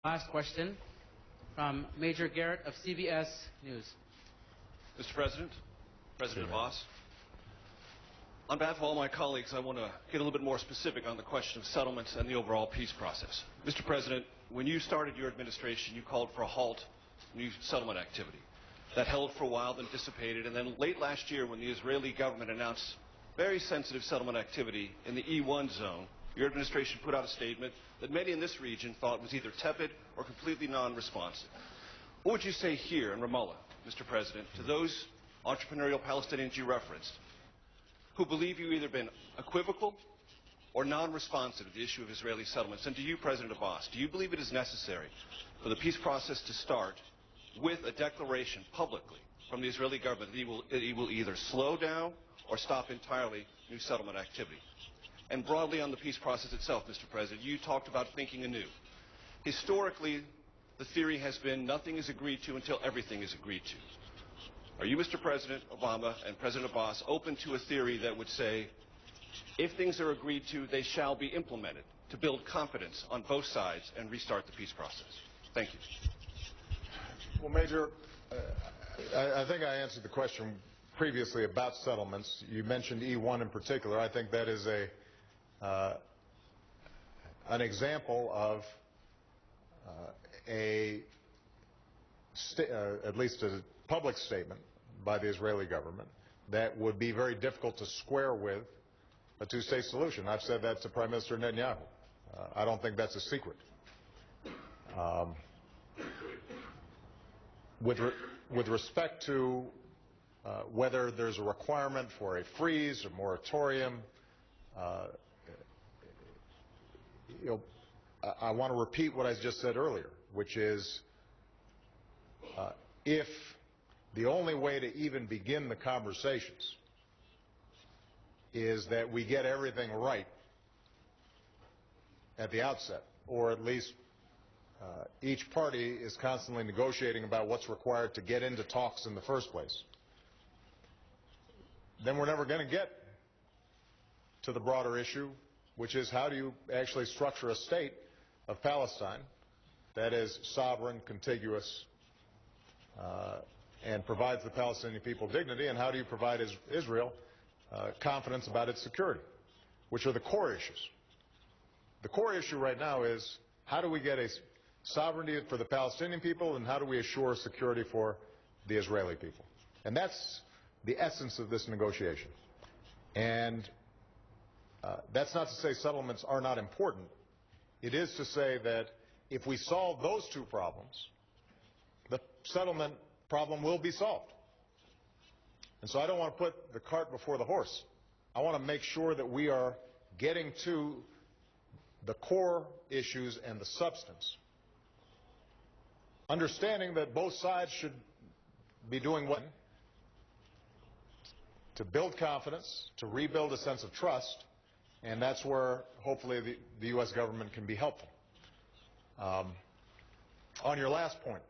Last question from Major Garrett of CBS News. Mr. President, President Abbas, on behalf of all my colleagues, I want to get a little bit more specific on the question of settlements and the overall peace process. Mr. President, when you started your administration, you called for a halt to new settlement activity. That held for a while, then dissipated, and then late last year when the Israeli government announced very sensitive settlement activity in the E1 zone, your administration put out a statement that many in this region thought was either tepid or completely non-responsive. What would you say here in Ramallah, Mr. President, to those entrepreneurial Palestinians you referenced, who believe you've either been equivocal or non-responsive to the issue of Israeli settlements? And to you, President Abbas, do you believe it is necessary for the peace process to start with a declaration publicly from the Israeli government that he will either slow down or stop entirely new settlement activity? And broadly on the peace process itself, Mr. President, you talked about thinking anew. Historically, the theory has been nothing is agreed to until everything is agreed to. Are you, Mr. President Obama and President Abbas, open to a theory that would say, if things are agreed to, they shall be implemented to build confidence on both sides and restart the peace process? Thank you. Well, Major, I think I answered the question previously about settlements. You mentioned E1 in particular. I think that is an example of at least a public statement by the Israeli government that would be very difficult to square with a two-state solution. I've said that to Prime Minister Netanyahu. I don't think that's a secret. With respect to whether there's a requirement for a freeze or moratorium, I want to repeat what I just said earlier, which is if the only way to even begin the conversations is that we get everything right at the outset, or at least each party is constantly negotiating about what's required to get into talks in the first place, then we're never going to get to the broader issue, which is how do you actually structure a state of Palestine that is sovereign, contiguous, and provides the Palestinian people dignity, and how do you provide Israel confidence about its security, which are the core issues. The core issue right now is how do we get a sovereignty for the Palestinian people, and how do we assure security for the Israeli people? And that's the essence of this negotiation. And that's not to say settlements are not important. It is to say that if we solve those two problems, the settlement problem will be solved. And so I don't want to put the cart before the horse. I want to make sure that we are getting to the core issues and the substance, understanding that both sides should be doing what to build confidence, to rebuild a sense of trust, and that's where hopefully the U.S. government can be helpful. On your last point,